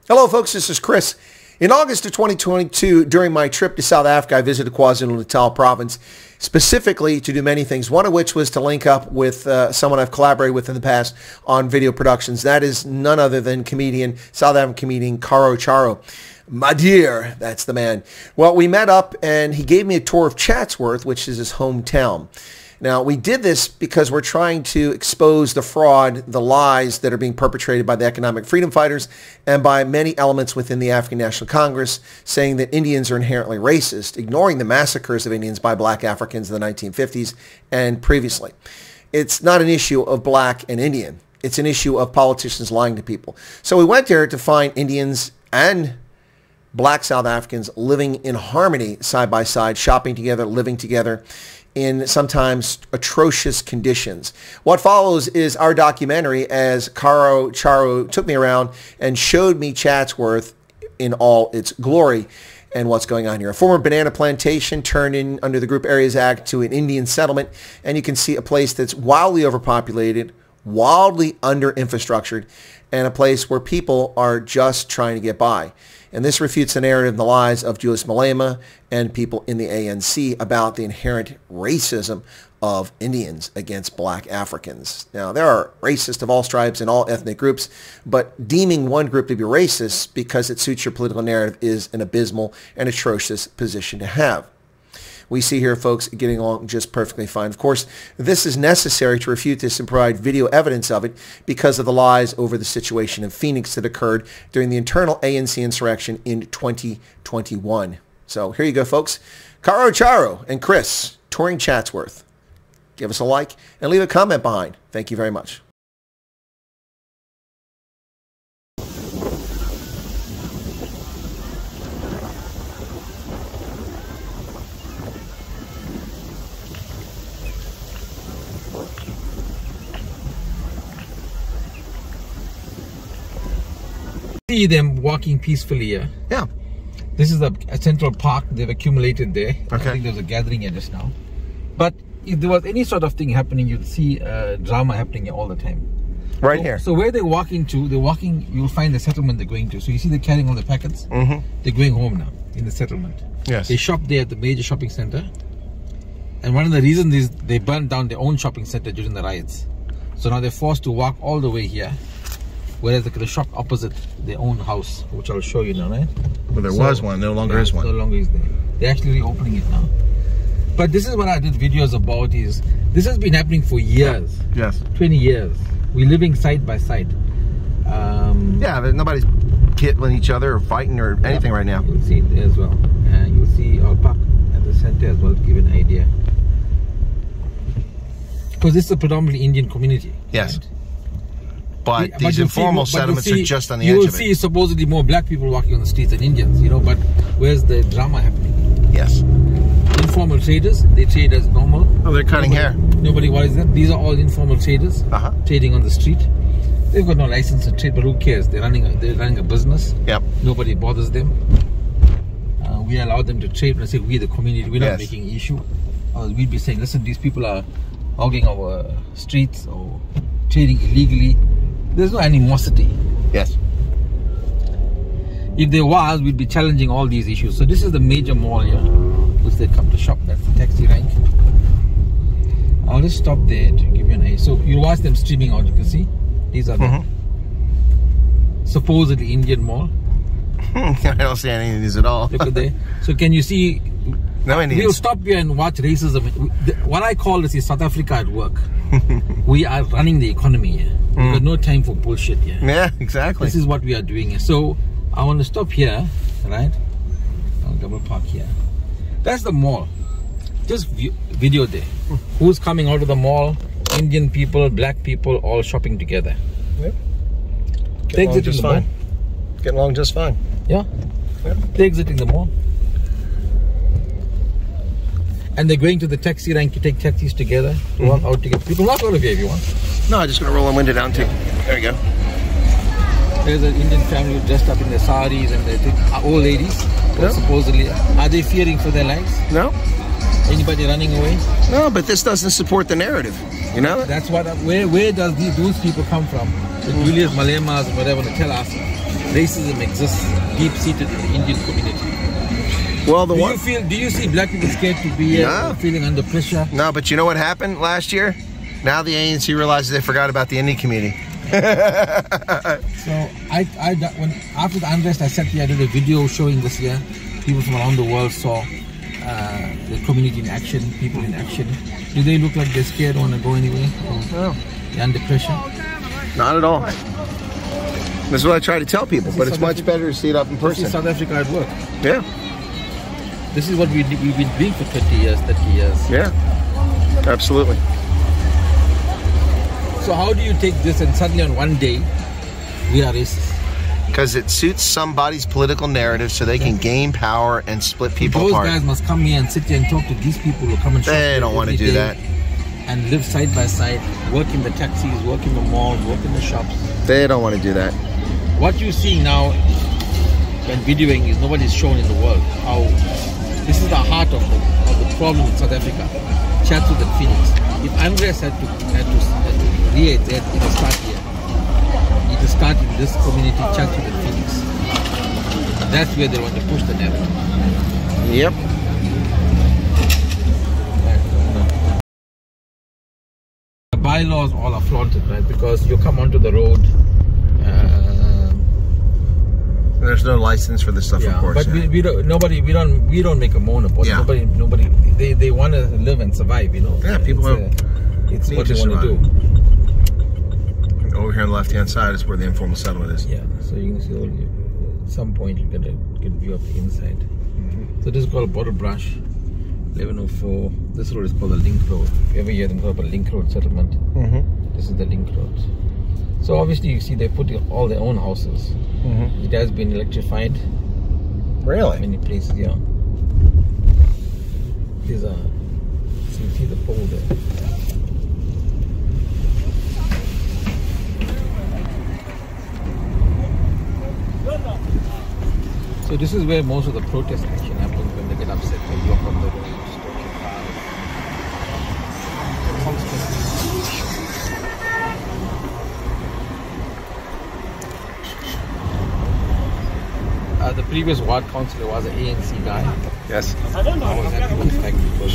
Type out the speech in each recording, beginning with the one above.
Hello folks, this is Chris. In August of 2022, during my trip to South Africa, I visited KwaZulu-Natal Province, specifically to do many things, one of which was to link up with someone I've collaborated with in the past on video productions. That is none other than South African comedian Karou Charou. My dear, that's the man. Well, we met up and he gave me a tour of Chatsworth, which is his hometown. Now, we did this because we're trying to expose the fraud, the lies that are being perpetrated by the economic freedom fighters and by many elements within the African National Congress, saying that Indians are inherently racist, ignoring the massacres of Indians by black Africans in the 1950s and previously. It's not an issue of black and Indian. It's an issue of politicians lying to people. So we went there to find Indians and black South Africans living in harmony side by side, shopping together, living together in sometimes atrocious conditions. What follows is our documentary as Karou Charou took me around and showed me Chatsworth in all its glory and what's going on here. A former banana plantation turned in under the Group Areas Act to an Indian settlement, and you can see a place that's wildly overpopulated, wildly under-infrastructured, and a place where people are just trying to get by. And this refutes the narrative and the lies of Julius Malema and people in the ANC about the inherent racism of Indians against black Africans. Now, there are racists of all stripes and all ethnic groups, but deeming one group to be racist because it suits your political narrative is an abysmal and atrocious position to have. We see here folks getting along just perfectly fine. Of course, this is necessary to refute this and provide video evidence of it because of the lies over the situation in Phoenix that occurred during the internal ANC insurrection in 2021. So here you go, folks. Karou Charou and Chris touring Chatsworth. Give us a like and leave a comment behind. Thank you very much. See them walking peacefully here. Yeah. This is a central park they've accumulated there. Okay. I think there's a gathering here just now. But if there was any sort of thing happening, you'd see drama happening here all the time. Right here. So where they're walking to, you'll find the settlement they're going to. So you see they're carrying all the packets. Mm-hmm. They're going home now in the settlement. Yes. They shop there at the major shopping center. And one of the reasons is they burned down their own shopping center during the riots. So now they're forced to walk all the way here. Whereas they could have shop opposite their own house, which I'll show you now, right? Well, there was one, no longer is one. No longer is there. They're actually reopening it now. But this is what I did videos about is, this has been happening for years. Yes. 20 years. We're living side by side. Yeah, nobody's killing each other or fighting or anything right now. You'll see it there as well. And you'll see our park at the center as well, to give you an idea. Because this is a predominantly Indian community. Yes. Right? But these informal settlements are just on the edge You of will it. see supposedly more black people walking on the streets than Indians, you know, but where's the drama happening? Yes. Informal traders, they trade as normal. Oh, they're cutting hair. Nobody worries them. These are all informal traders trading on the street. They've got no license to trade, but who cares? They're running a business. Yep. Nobody bothers them. We allow them to trade. When I say we, the community, we're not making an issue. We'd be saying, listen, these people are hogging our streets or trading illegally. There's no animosity. Yes. If there was, we'd be challenging all these issues. So this is the major mall here, which they come to shop. That's the taxi rank. I'll just stop there to give you an idea. So you watch them streaming out. You can see these are the supposedly Indian mall. I don't see any of these at all. Look at there. So can you see? No Indians. We'll stop here and watch racism. What I call this is South Africa at work. We are running the economy here. We've got no time for bullshit here. Yeah, exactly. This is what we are doing here. So I want to stop here, right? I'll double park here. That's the mall. Just video there. Who's coming out of the mall? Indian people, black people, all shopping together. Yep. Getting along just fine. Getting along just fine. Yeah. Yep. They're exiting the mall. And they're going to the taxi rank to take taxis together, to walk out together. People walk out of here if you want. No, I'm just going to roll the window down too. There you go. There's an Indian family dressed up in their saris and they're old ladies. Supposedly. Are they fearing for their lives? No. Anybody running away? No, but this doesn't support the narrative. You know? That's what. Where does those people come from? The Julius Malemas, whatever, to tell us racism exists deep-seated in the Indian community. Well, do you see black people scared to be here, feeling under pressure? No, but you know what happened last year? Now the ANC realizes they forgot about the Indian community. So after the unrest, I sat here, I did a video showing this year. People from around the world saw the community in action, people in action. Do they look like they're scared, want to go anywhere? No. They're under pressure? Not at all. This is what I try to tell people, but it's much better to see it up in person. This is South Africa at work. Yeah. This is what we've been doing for 20 years, 30 years. Yeah, absolutely. So how do you take this and suddenly on one day, we are racist? Because it suits somebody's political narrative so they can gain power and split people apart. Those guys must come here and sit here and talk to these people who come and shop. They don't want to do that. And live side by side, work in the taxis, work in the malls, work in the shops. They don't want to do that. What you see now when videoing is nobody's shown in the world how this is the heart of the problem in South Africa. Chatsworth and Phoenix. If unrest had to create, it will start here. It will start in this community, Chatsworth and Phoenix. That's where they want to push the narrative. Yep. The bylaws all are flaunted, right? Because you come onto the road. There's no license for this stuff, of course. But we don't make a moan about it. Nobody. They want to live and survive, you know. Yeah, people it's what they want to do. Over here on the left-hand side is where the informal settlement is. Yeah, so you can see at some point you get a view of the inside. So this is called Bottle Brush, 1104. This road is called the Link Road. If you ever hear them talk about Link Road settlement, this is the Link Road. So obviously you see they put all their own houses. It has been electrified. Really? Many places, yeah. These are, so you see the pole there. So this is where most of the protest action happens when they get upset, they block up the roads, stolen cars. The previous ward councillor was an ANC guy. Yes. I was happy with the fact because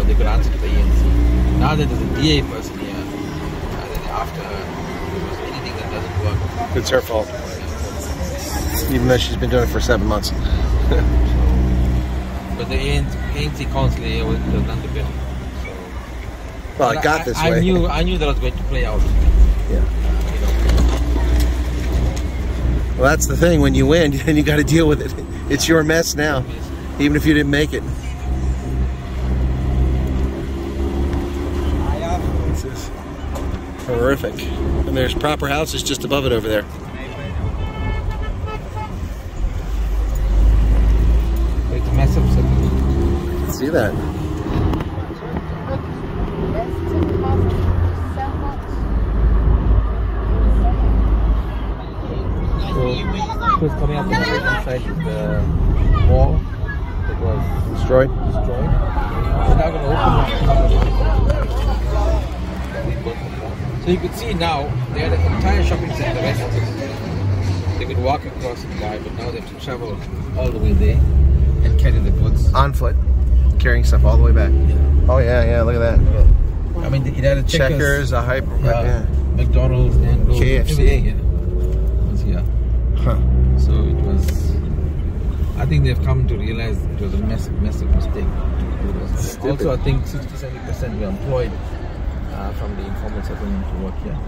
they could answer to the ANC. Now that there's a DA person here, then after her, anything that doesn't work, it's her fault. Even though she's been doing it for 7 months. But the ANC councillor here was done the better. So, well, it got this way. I knew that was going to play out. Yeah. Well, that's the thing. When you win, then you got to deal with it. It's your mess now, even if you didn't make it. This is horrific. And there's proper houses just above it over there. It's a massive city. See that? Was coming up on the right side is the mall that was destroyed. They're now going to open it. So you could see now they had an entire shopping center right now. They could walk across and buy, but now they have to travel all the way there and carry the goods on foot, carrying stuff all the way back. Yeah. Oh yeah, look at that. I mean, it had a Checkers, a Hyper, McDonald's, and KFC. Yeah. Huh. So it was, I think they've come to realize it was a massive mistake. Also, I think 60-70% were employed from the informal settlement to work here.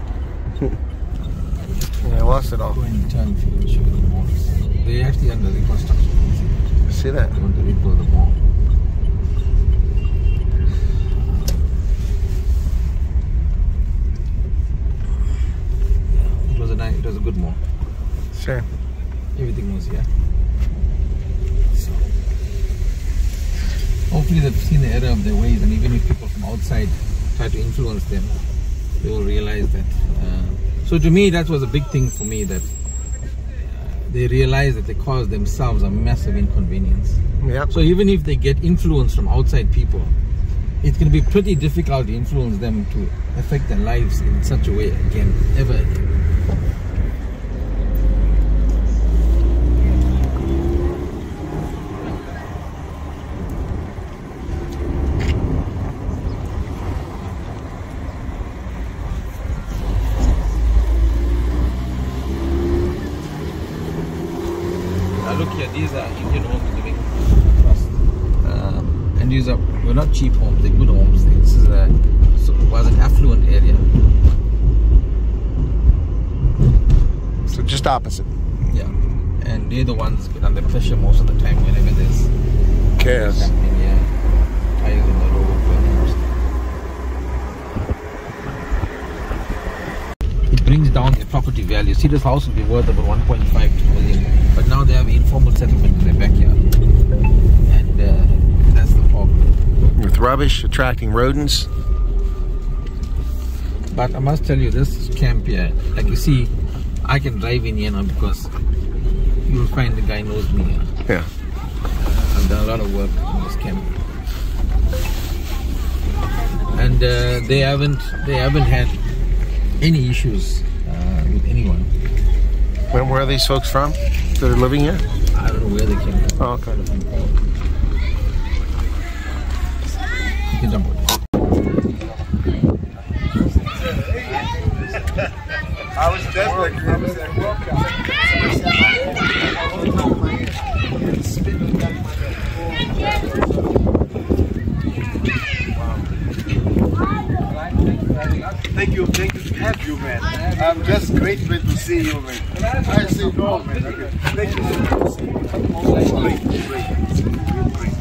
Yeah, I lost it all. Go and turn if you will show you the malls. They're actually under reconstruction. See that? They want to rebuild the mall. It was a good mall. Sure. Everything was here. So hopefully they've seen the error of their ways, and even if people from outside try to influence them, they will realize that. So to me, that was a big thing for me, that they realize that they cause themselves a massive inconvenience. Yep. So even if they get influence from outside people, it's going to be pretty difficult to influence them to affect their lives in such a way again, ever again. these are Indian homes living trust. And these are, well, not cheap homes, they're good homes. This is was an affluent area. So just opposite. Yeah. And they're the ones put under pressure most of the time whenever there's chaos. Happening, yeah. Tires on the road. It brings down the property value. See, this house will be worth about 1.5 million, but now they have informal settlement in their backyard, and that's the problem. With rubbish attracting rodents. But I must tell you, this camp here, like you see, I can drive in here now because you'll find the guy knows me here. Yeah. I've done a lot of work in this camp, and they haven't had any issues with anyone. Where are these folks from that are living here? I don't know where they came from. Oh, okay. You can jump on. I was definitely welcome. Thank you to have you, man. I'm just grateful to see you, man. I see you all, man. Okay. Thank you so much to see you. Great.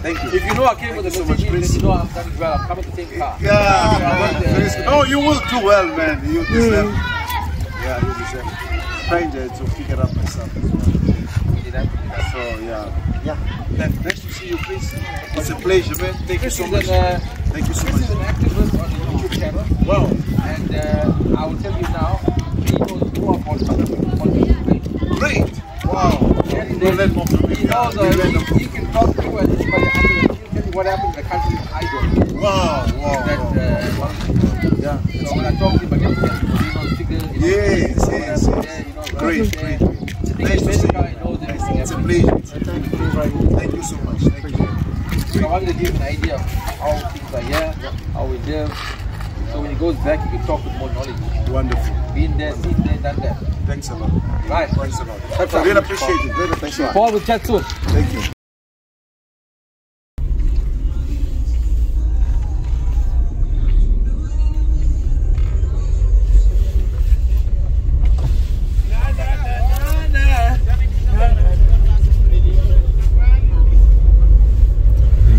Thank you. If you know I came with so much, Chris, you know I've done well. I'm coming to take car. Yeah. Oh, you will do well, man. You deserve. Yeah, you deserve. Trying to pick it up myself as well. So yeah. Nice to see you, Chris. It's a pleasure, man. Thank you so much. Thank you so much. This is an activist on the YouTube channel. Wow. And I will tell you now, he knows more about Great. Wow. We'll learn more from you. He knows, he can talk to you and he'll tell you what happened in the country I don't. Wow. Yeah. So when I talk to him, I get to know figures. Yes. Great. Nice to see you. It's a pleasure. Thank you so much. Thank you. So I wanted to give him an idea of how things are here, how we live. So when he goes back, he can talk with more knowledge. Wonderful. Been there, seen there, done that. Thanks a lot. Right. Thanks a lot. I really appreciate it. Really, thanks a lot. Paul with Chatsworth. Thank you.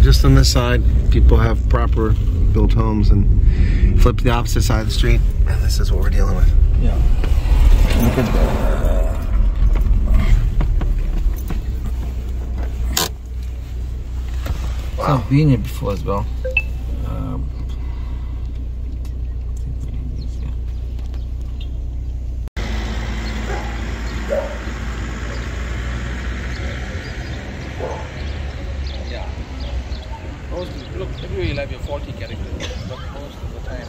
Just on this side, people have proper built homes, and flip to the opposite side of the street, and this is what we're dealing with. Yeah. Look at that. Wow. I've been here before as well. Look, everywhere you'll have your 40 characters, but most of the time.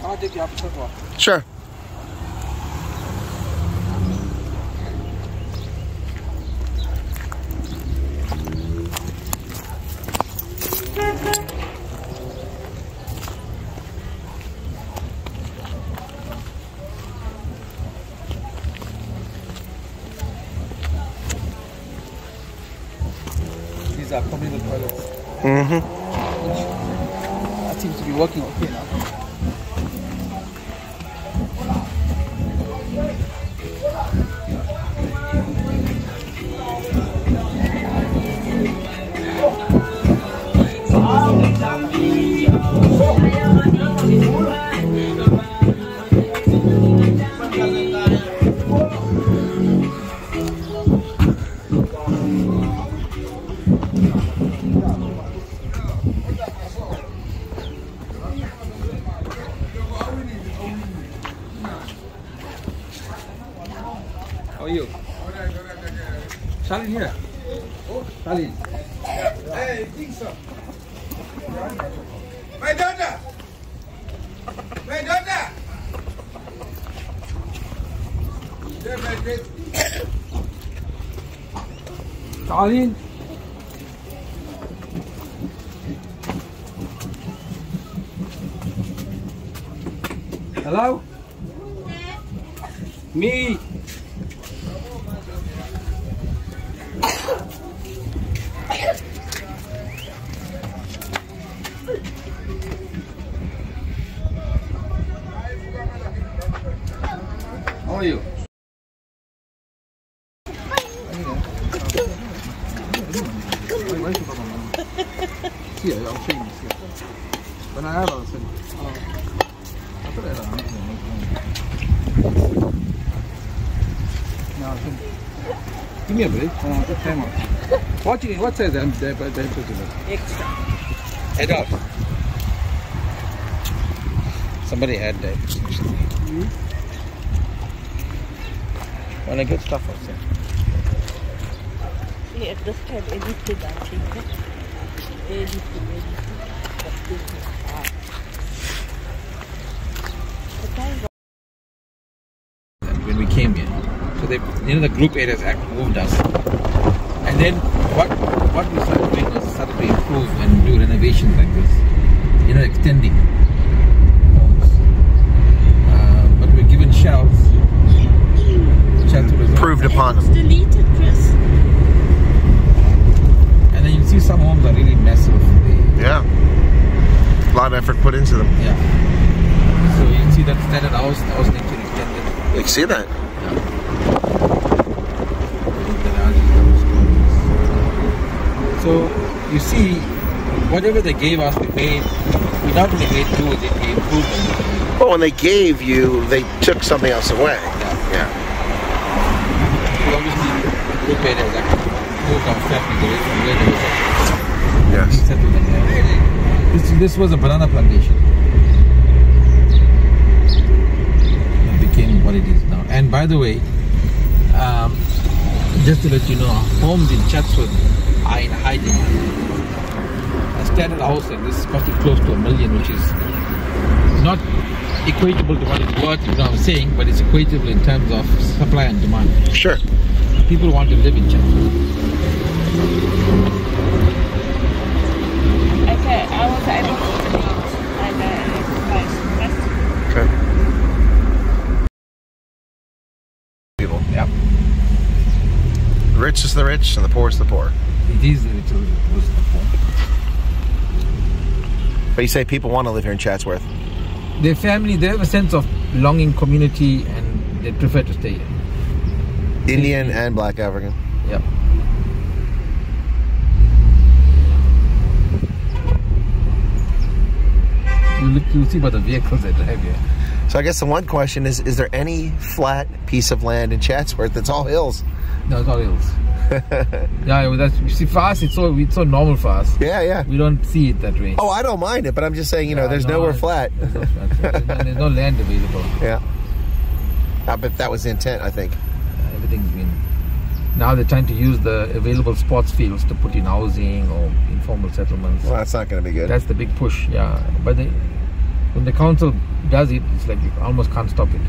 I'll take you up to the Sure. These are communal toilets. Mm-hmm. That seems to be working okay now. How are you? Talon here. Talon. Hey, think so. My daughter! My daughter! Talon. Hello? Me. How are you? Give me a break. Time out. What size am I? Extra. Adult. Somebody had that. Wanna get stuff outside? Yeah, this time anything I think. Anything. When we came here, so they, the group areas actually moved us, and then what we started doing was started to improve and do renovations like this, extending homes. But we're given shelves. Proved upon. It was deleted, Chris. And then you see some homes are really massive. Yeah. A lot of effort put into them. Yeah. So you can see that standard house needs to be extended. You can see that. So you see, whatever they gave us, we not only made do with it, we improved them. Well, when they gave you, they took something else away. Yeah. So obviously, the group areas actually moved our family away from where they were. Yes. We settled them there. This was a banana plantation. It became what it is now. And by the way, just to let you know, homes in Chatsworth are in high demand. A standard house like this is costing close to $1 million, which is not equatable to what it's worth, you know what I'm saying, but it's equatable in terms of supply and demand. Sure. People want to live in Chatsworth. Okay, I was able to delete Okay. People. Yeah. The rich is the rich and the poor is the poor. It is the rich and the poor. But you say people want to live here in Chatsworth. Their family, they have a sense of belonging, community, and they prefer to stay here. Indian and Black African. Yep. You'll see by the vehicles that drive here. So I guess the one question is there any flat piece of land in Chatsworth that's all hills? No, it's all hills. Yeah, that's, you see, for us, it's so normal for us. Yeah. We don't see it that way. Oh, I don't mind it, but I'm just saying, there's nowhere flat. There's no land available. Yeah. But that was the intent, I think. Everything's been... Now they're trying to use the available sports fields to put in housing or informal settlements. Well, that's not going to be good. That's the big push, yeah. But when the council does it, it's like you almost can't stop it.